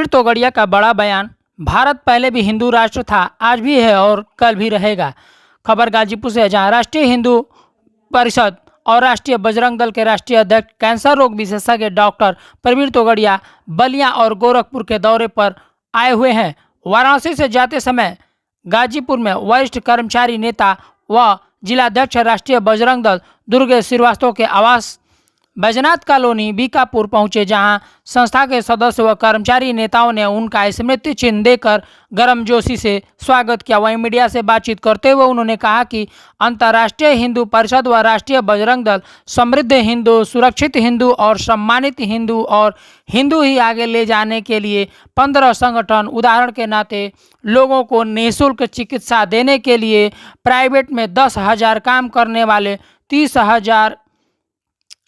तोगड़िया का बड़ा बयान। भारत पहले भी हिंदू राष्ट्र था, आज भी है और कल भी रहेगा। खबर गाजीपुर से है, जहां राष्ट्रीय हिंदू परिषद और राष्ट्रीय बजरंग दल के राष्ट्रीय अध्यक्ष कैंसर रोग विशेषज्ञ डॉक्टर प्रवीण तोगड़िया बलिया और गोरखपुर के दौरे पर आए हुए हैं। वाराणसी से जाते समय गाजीपुर में वरिष्ठ कर्मचारी नेता व जिलाध्यक्ष राष्ट्रीय बजरंग दल दुर्गेश श्रीवास्तव के आवास बैजनाथ कॉलोनी बीकापुर पहुंचे, जहां संस्था के सदस्य व कर्मचारी नेताओं ने उनका स्मृति चिन्ह देकर गर्मजोशी से स्वागत किया। वहीं मीडिया से बातचीत करते हुए उन्होंने कहा कि अंतर्राष्ट्रीय हिंदू परिषद व राष्ट्रीय बजरंग दल समृद्ध हिंदू, सुरक्षित हिंदू और सम्मानित हिंदू और हिंदू ही आगे ले जाने के लिए 15 संगठन। उदाहरण के नाते लोगों को निःशुल्क चिकित्सा देने के लिए प्राइवेट में 10,000 काम करने वाले 30,000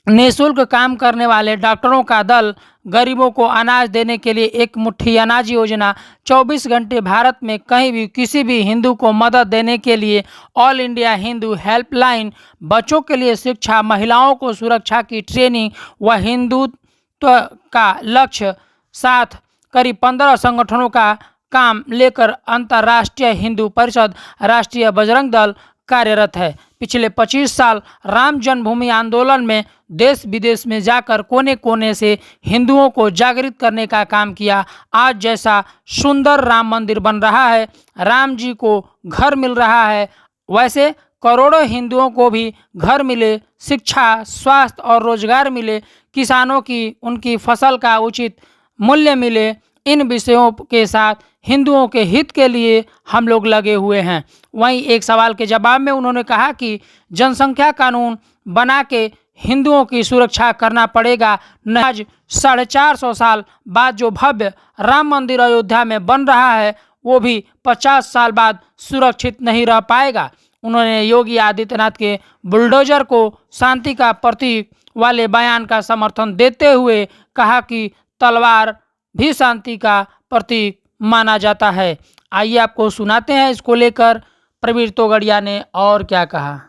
निःशुल्क काम करने वाले डॉक्टरों का दल, गरीबों को अनाज देने के लिए एक मुट्ठी अनाज योजना, 24 घंटे भारत में कहीं भी किसी भी हिंदू को मदद देने के लिए ऑल इंडिया हिंदू हेल्पलाइन, बच्चों के लिए शिक्षा, महिलाओं को सुरक्षा की ट्रेनिंग व हिंदुत्व का लक्ष्य साथ करीब 15 संगठनों का काम लेकर अंतर्राष्ट्रीय हिंदू परिषद राष्ट्रीय बजरंग दल कार्यरत है। पिछले 25 साल राम जन्मभूमि आंदोलन में देश विदेश में जाकर कोने कोने से हिंदुओं को जागृत करने का काम किया। आज जैसा सुंदर राम मंदिर बन रहा है, राम जी को घर मिल रहा है, वैसे करोड़ों हिंदुओं को भी घर मिले, शिक्षा, स्वास्थ्य और रोजगार मिले, किसानों की उनकी फसल का उचित मूल्य मिले। इन विषयों के साथ हिंदुओं के हित के लिए हम लोग लगे हुए हैं। वहीं एक सवाल के जवाब में उन्होंने कहा कि जनसंख्या कानून बना के हिंदुओं की सुरक्षा करना पड़ेगा। आज 450 साल बाद जो भव्य राम मंदिर अयोध्या में बन रहा है, वो भी 50 साल बाद सुरक्षित नहीं रह पाएगा। उन्होंने योगी आदित्यनाथ के बुलडोजर को शांति का प्रतीक वाले बयान का समर्थन देते हुए कहा कि तलवार भी शांति का प्रतीक माना जाता है। आइए आपको सुनाते हैं इसको लेकर प्रवीण तोगड़िया ने और क्या कहा।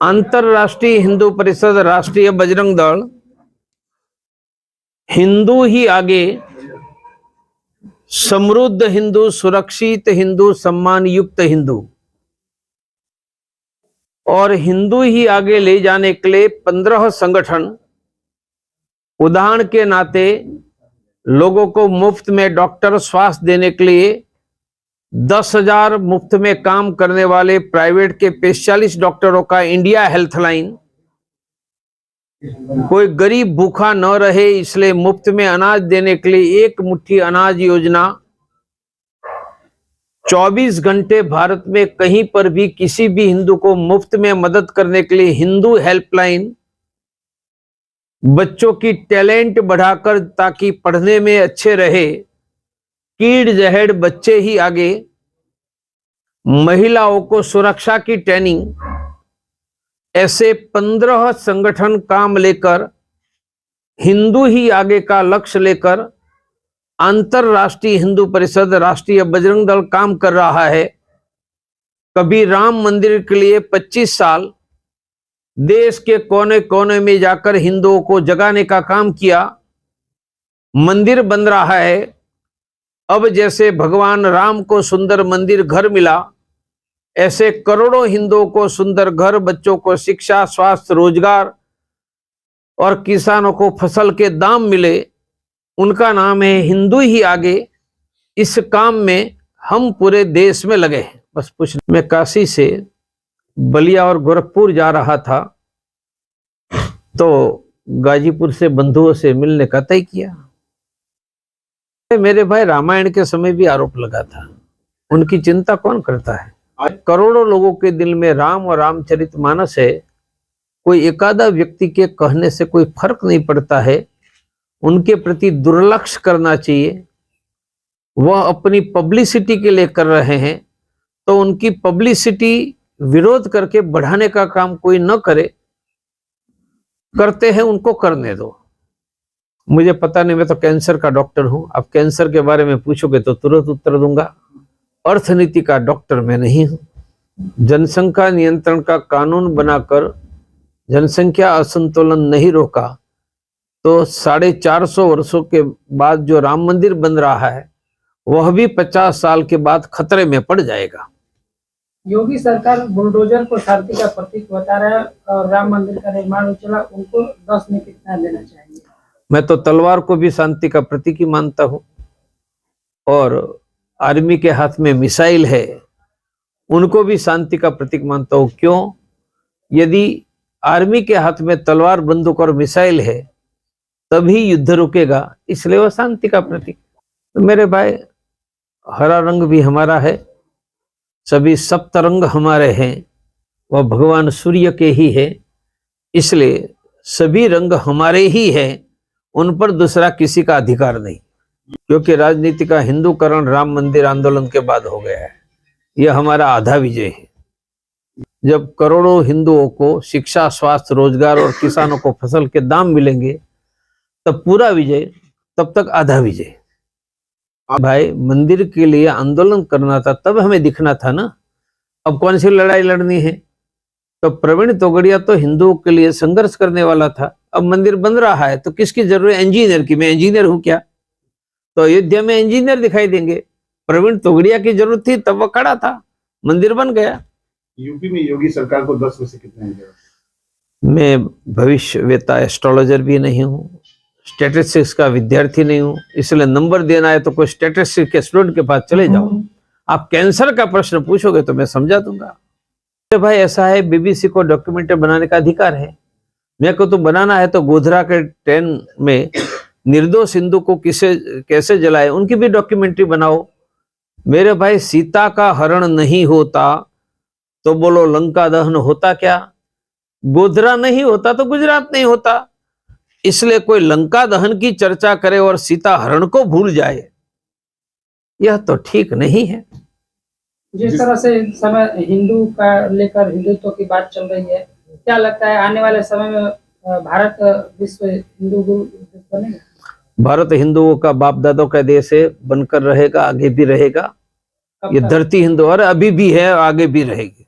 अंतरराष्ट्रीय हिंदू परिषद राष्ट्रीय बजरंग दल हिंदू ही आगे, समृद्ध हिंदू, सुरक्षित हिंदू, सम्मान युक्त हिंदू और हिंदू ही आगे ले जाने के लिए 15 संगठन। उदाहरण के नाते लोगों को मुफ्त में डॉक्टर स्वास्थ्य देने के लिए 10,000 मुफ्त में काम करने वाले प्राइवेट के 45 डॉक्टरों का इंडिया हेल्थलाइन, कोई गरीब भूखा न रहे इसलिए मुफ्त में अनाज देने के लिए एक मुट्ठी अनाज योजना, 24 घंटे भारत में कहीं पर भी किसी भी हिंदू को मुफ्त में मदद करने के लिए हिंदू हेल्पलाइन, बच्चों की टैलेंट बढ़ाकर ताकि पढ़ने में अच्छे रहे, किड्स अहेड बच्चे ही आगे, महिलाओं को सुरक्षा की ट्रेनिंग, ऐसे 15 संगठन काम लेकर हिंदू ही आगे का लक्ष्य लेकर अंतरराष्ट्रीय हिंदू परिषद राष्ट्रीय बजरंग दल काम कर रहा है। कभी राम मंदिर के लिए 25 साल देश के कोने कोने में जाकर हिंदुओं को जगाने का काम किया। मंदिर बन रहा है। अब जैसे भगवान राम को सुंदर मंदिर घर मिला, ऐसे करोड़ों हिंदुओं को सुंदर घर, बच्चों को शिक्षा, स्वास्थ्य, रोजगार और किसानों को फसल के दाम मिले। उनका नाम है हिंदू ही आगे। इस काम में हम पूरे देश में लगे हैं। बस मैं काशी से बलिया और गोरखपुर जा रहा था तो गाजीपुर से बंधुओं से मिलने का तय किया। मेरे भाई रामायण के समय भी आरोप लगा था, उनकी चिंता कौन करता है। आज करोड़ों लोगों के दिल में राम और रामचरितमानस है। कोई एकाधा व्यक्ति के कहने से कोई फर्क नहीं पड़ता है। उनके प्रति दुर्लक्ष्य करना चाहिए। वह अपनी पब्लिसिटी के लिए कर रहे हैं तो उनकी पब्लिसिटी विरोध करके बढ़ाने का काम कोई न करे। करते हैं उनको करने दो। मुझे पता नहीं, मैं तो कैंसर का डॉक्टर हूं। अब कैंसर के बारे में पूछोगे तो तुरंत उत्तर दूंगा। अर्थनीति का डॉक्टर मैं नहीं हूं। जनसंख्या नियंत्रण का कानून बनाकर जनसंख्या असंतुलन नहीं रोका तो 450 वर्षों के बाद जो राम मंदिर बन रहा है वह भी 50 साल के बाद खतरे में पड़ जाएगा। योगी सरकार बुलडोजर को शांति का प्रतीक बता रहा है और राम मंदिर का निर्माण चला, उनको 10 में कितना देना चाहिए? मैं तो तलवार को भी शांति का प्रतीक ही मानता हूं, और आर्मी के हाथ में मिसाइल है उनको भी शांति का प्रतीक मानता हूं। क्यों? यदि आर्मी के हाथ में तलवार, बंदूक और मिसाइल है तभी युद्ध रुकेगा, इसलिए वह शांति का प्रतीक। तो मेरे भाई, हरा रंग भी हमारा है, सभी सप्त रंग हमारे हैं, वह भगवान सूर्य के ही है, इसलिए सभी रंग हमारे ही हैं, उन पर दूसरा किसी का अधिकार नहीं। क्योंकि राजनीति का हिंदूकरण राम मंदिर आंदोलन के बाद हो गया है, यह हमारा आधा विजय है। जब करोड़ों हिंदुओं को शिक्षा, स्वास्थ्य, रोजगार और किसानों को फसल के दाम मिलेंगे तब पूरा विजय, तब तक आधा विजय। भाई, मंदिर के लिए आंदोलन करना था तब हमें दिखना था ना, अब कौन सी लड़ाई लड़नी है? तो प्रवीण तोगड़िया तो हिंदुओं के लिए संघर्ष करने वाला था, अब मंदिर बन रहा है तो किसकी जरूरत? इंजीनियर की। मैं इंजीनियर हूं क्या? तो अयोध्या में इंजीनियर दिखाई देंगे। प्रवीण तोगड़िया की जरूरत थी तब वह खड़ा था, मंदिर बन गया। यूपी में योगी सरकार को 10 में से कितने मिलेगा? मैं भविष्यवेता एस्ट्रोलॉजर भी नहीं हूँ, स्टैटिस्टिक्स का विद्यार्थी नहीं हूँ, इसलिए नंबर देना है तो कोई स्टैटिस्टिक्स के स्टूडेंट के पास चले जाओ। आप कैंसर का प्रश्न पूछोगे तो मैं समझा दूंगा। भाई, ऐसा है, बीबीसी को डॉक्यूमेंट्री बनाने का अधिकार है। मेरे को तो बनाना है तो गोधरा के ट्रेन में निर्दोष हिंदू को कैसे जलाए उनकी भी डॉक्यूमेंट्री बनाओ। मेरे भाई, सीता का हरण नहीं होता तो बोलो लंका दहन होता क्या? गोधरा नहीं होता तो गुजरात नहीं होता। इसलिए कोई लंका दहन की चर्चा करे और सीता हरण को भूल जाए, यह तो ठीक नहीं है। जिस तरह से समय हिंदू का लेकर हिंदुत्व की बात चल रही है, क्या लगता है आने वाले समय में भारत विश्व हिंदू गुरु बनेगा? भारत हिंदुओं का बाप दादों का देश है, बनकर रहेगा, आगे भी रहेगा। ये धरती हिंदू और अभी भी है, आगे भी रहेगी।